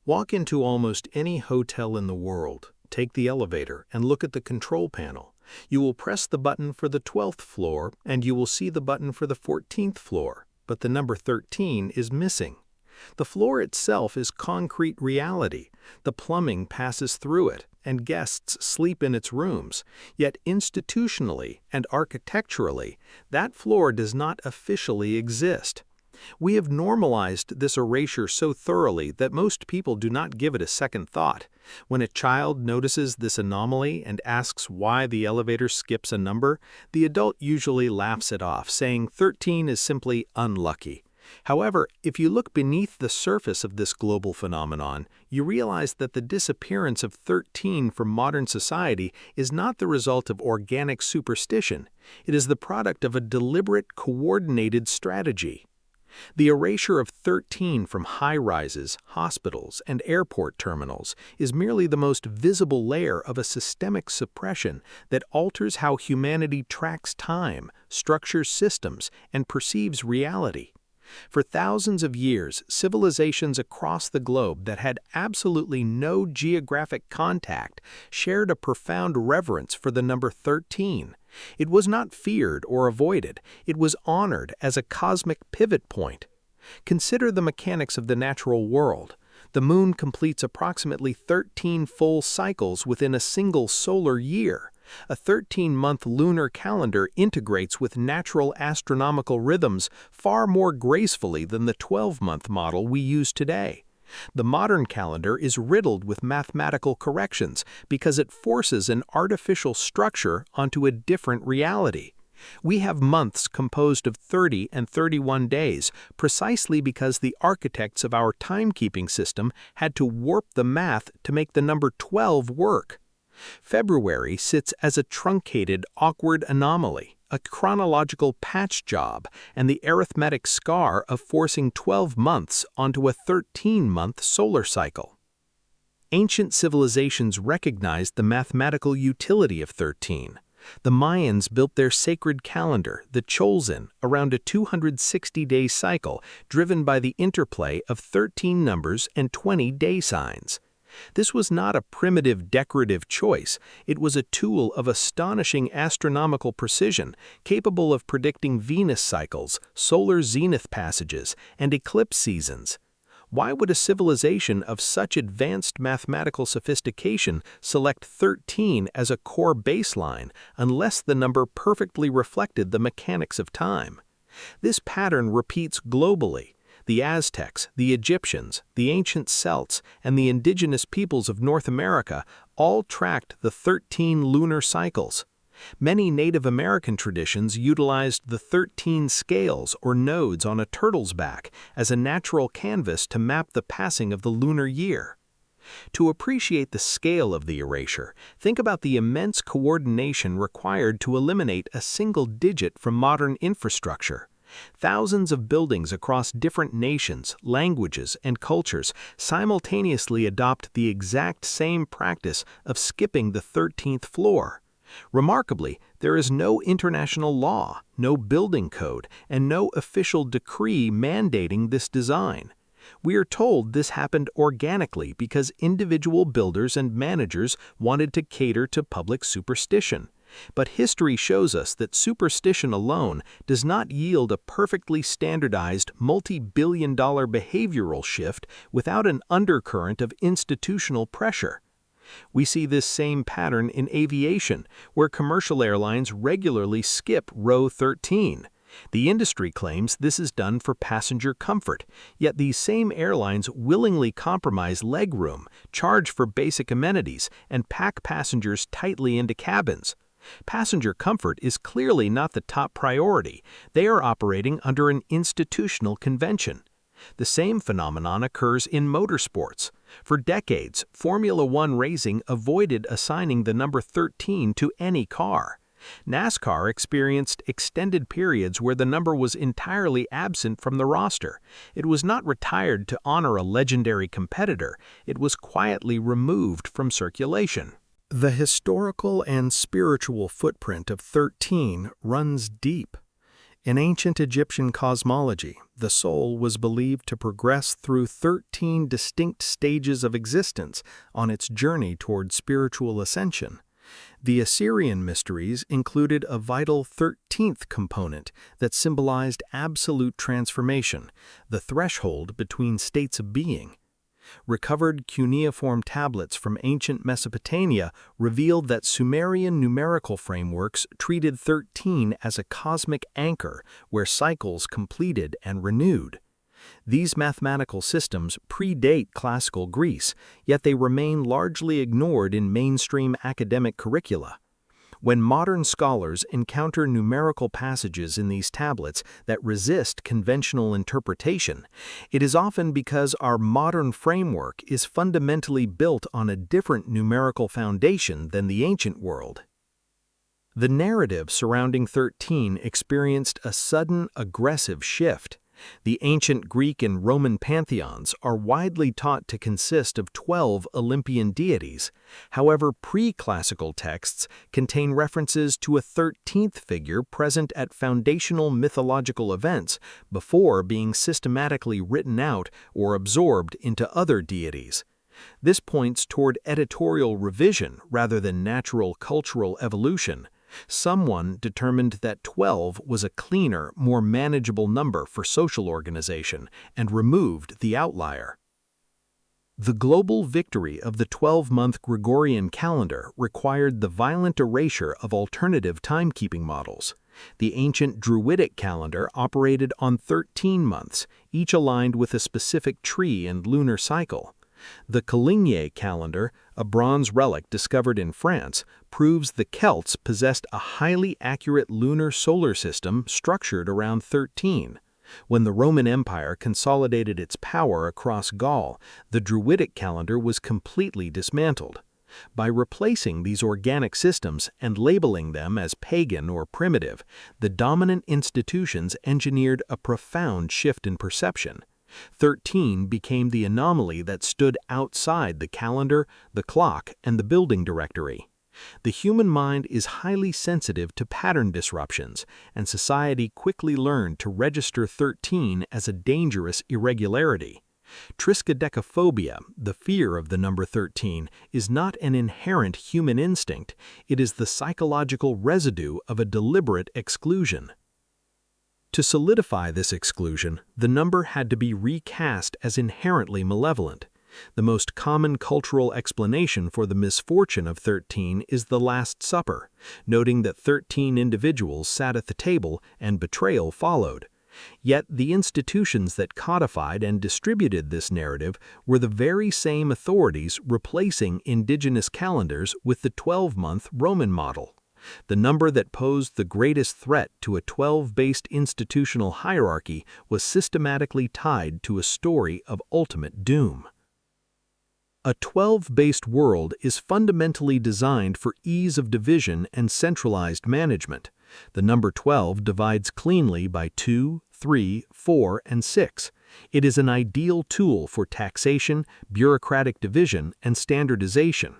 Walk into almost any hotel in the world, take the elevator, and look at the control panel. You will press the button for the 12th floor, and you will see the button for the 14th floor, but the number 13 is missing. The floor itself is concrete reality. The plumbing passes through it, and guests sleep in its rooms. Yet institutionally and architecturally, that floor does not officially exist. We have normalized this erasure so thoroughly that most people do not give it a second thought. When a child notices this anomaly and asks why the elevator skips a number, the adult usually laughs it off, saying 13 is simply unlucky. However, if you look beneath the surface of this global phenomenon, you realize that the disappearance of 13 from modern society is not the result of organic superstition. It is the product of a deliberate, coordinated strategy. The erasure of 13 from high-rises, hospitals, and airport terminals is merely the most visible layer of a systemic suppression that alters how humanity tracks time, structures systems, and perceives reality. For thousands of years, civilizations across the globe that had absolutely no geographic contact shared a profound reverence for the number 13. It was not feared or avoided, it was honored as a cosmic pivot point. Consider the mechanics of the natural world. The moon completes approximately 13 full cycles within a single solar year. A 13-month lunar calendar integrates with natural astronomical rhythms far more gracefully than the 12-month model we use today. The modern calendar is riddled with mathematical corrections because it forces an artificial structure onto a different reality. We have months composed of 30 and 31 days precisely because the architects of our timekeeping system had to warp the math to make the number 12 work. February sits as a truncated, awkward anomaly, a chronological patch job, and the arithmetic scar of forcing 12 months onto a 13-month solar cycle. Ancient civilizations recognized the mathematical utility of 13. The Mayans built their sacred calendar, the Cholzin, around a 260-day cycle driven by the interplay of 13 numbers and 20 day signs. This was not a primitive decorative choice, it was a tool of astonishing astronomical precision, capable of predicting Venus cycles, solar zenith passages, and eclipse seasons. Why would a civilization of such advanced mathematical sophistication select 13 as a core baseline unless the number perfectly reflected the mechanics of time? This pattern repeats globally. The Aztecs, the Egyptians, the ancient Celts, and the indigenous peoples of North America all tracked the 13 lunar cycles. Many Native American traditions utilized the 13 scales or nodes on a turtle's back as a natural canvas to map the passing of the lunar year. To appreciate the scale of the erasure, think about the immense coordination required to eliminate a single digit from modern infrastructure. Thousands of buildings across different nations, languages, and cultures simultaneously adopt the exact same practice of skipping the 13th floor. Remarkably, there is no international law, no building code, and no official decree mandating this design. We are told this happened organically because individual builders and managers wanted to cater to public superstition. But history shows us that superstition alone does not yield a perfectly standardized multi-billion-dollar behavioral shift without an undercurrent of institutional pressure. We see this same pattern in aviation, where commercial airlines regularly skip row 13. The industry claims this is done for passenger comfort, yet these same airlines willingly compromise legroom, charge for basic amenities, and pack passengers tightly into cabins. Passenger comfort is clearly not the top priority. They are operating under an institutional convention. The same phenomenon occurs in motorsports. For decades, Formula One racing avoided assigning the number 13 to any car. NASCAR experienced extended periods where the number was entirely absent from the roster. It was not retired to honor a legendary competitor, it was quietly removed from circulation. The historical and spiritual footprint of 13 runs deep. In ancient Egyptian cosmology, The soul was believed to progress through 13 distinct stages of existence on its journey toward spiritual ascension. The Assyrian mysteries included a vital 13th component that symbolized absolute transformation, the threshold between states of being. Recovered cuneiform tablets from ancient Mesopotamia revealed that Sumerian numerical frameworks treated 13 as a cosmic anchor where cycles completed and renewed. These mathematical systems predate classical Greece, yet they remain largely ignored in mainstream academic curricula. When modern scholars encounter numerical passages in these tablets that resist conventional interpretation, it is often because our modern framework is fundamentally built on a different numerical foundation than the ancient world. The narrative surrounding 13 experienced a sudden, aggressive shift. The ancient Greek and Roman pantheons are widely taught to consist of 12 Olympian deities. However, pre-classical texts contain references to a 13th figure present at foundational mythological events before being systematically written out or absorbed into other deities. This points toward editorial revision rather than natural cultural evolution. Someone determined that 12 was a cleaner, more manageable number for social organization and removed the outlier. The global victory of the 12-month Gregorian calendar required the violent erasure of alternative timekeeping models. The ancient Druidic calendar operated on 13 months, each aligned with a specific tree and lunar cycle. The Coligny calendar, a bronze relic discovered in France, proves the Celts possessed a highly accurate lunar solar system structured around 13. When the Roman Empire consolidated its power across Gaul, the Druidic calendar was completely dismantled. By replacing these organic systems and labeling them as pagan or primitive, the dominant institutions engineered a profound shift in perception. 13 became the anomaly that stood outside the calendar, the clock, and the building directory. The human mind is highly sensitive to pattern disruptions, and society quickly learned to register 13 as a dangerous irregularity. Triskaidekaphobia, the fear of the number 13, is not an inherent human instinct, it is the psychological residue of a deliberate exclusion. To solidify this exclusion, the number had to be recast as inherently malevolent. The most common cultural explanation for the misfortune of 13 is the Last Supper, noting that 13 individuals sat at the table and betrayal followed. Yet the institutions that codified and distributed this narrative were the very same authorities replacing indigenous calendars with the 12-month Roman model. The number that posed the greatest threat to a 12-based institutional hierarchy was systematically tied to a story of ultimate doom. A 12-based world is fundamentally designed for ease of division and centralized management. The number 12 divides cleanly by 2, 3, 4, and 6. It is an ideal tool for taxation, bureaucratic division, and standardization.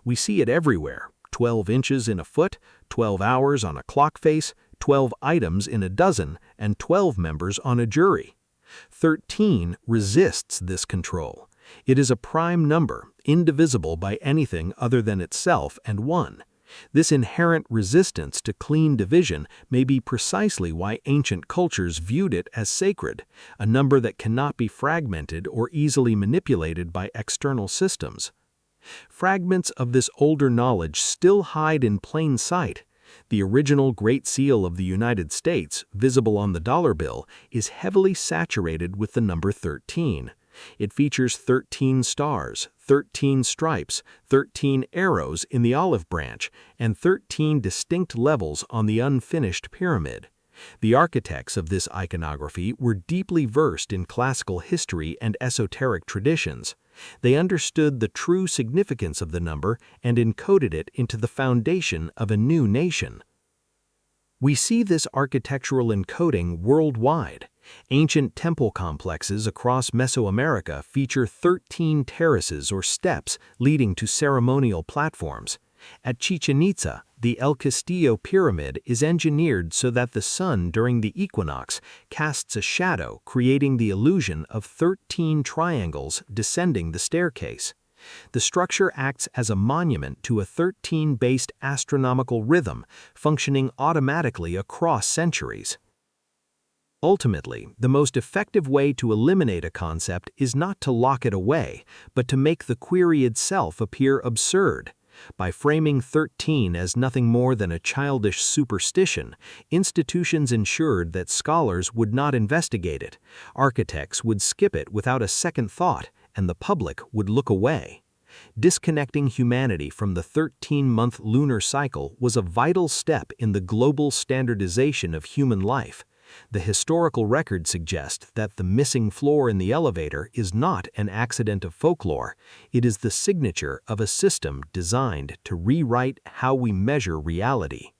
We see it everywhere. 12 inches in a foot, 12 hours on a clock face, 12 items in a dozen, and 12 members on a jury. 13 resists this control. It is a prime number, indivisible by anything other than itself and 1. This inherent resistance to clean division may be precisely why ancient cultures viewed it as sacred, a number that cannot be fragmented or easily manipulated by external systems. Fragments of this older knowledge still hide in plain sight. The original Great Seal of the United States, visible on the dollar bill, is heavily saturated with the number 13. It features 13 stars, 13 stripes, 13 arrows in the olive branch, and 13 distinct levels on the unfinished pyramid. The architects of this iconography were deeply versed in classical history and esoteric traditions. They understood the true significance of the number and encoded it into the foundation of a new nation. We see this architectural encoding worldwide. Ancient temple complexes across Mesoamerica feature 13 terraces or steps leading to ceremonial platforms. At Chichen Itza, The El Castillo Pyramid is engineered so that the sun during the equinox casts a shadow, creating the illusion of 13 triangles descending the staircase. The structure acts as a monument to a 13-based astronomical rhythm, functioning automatically across centuries. Ultimately, the most effective way to eliminate a concept is not to lock it away, but to make the query itself appear absurd. By framing 13 as nothing more than a childish superstition, institutions ensured that scholars would not investigate it, architects would skip it without a second thought, and the public would look away. Disconnecting humanity from the 13-month lunar cycle was a vital step in the global standardization of human life. The historical record suggests that the missing floor in the elevator is not an accident of folklore. It is the signature of a system designed to rewrite how we measure reality.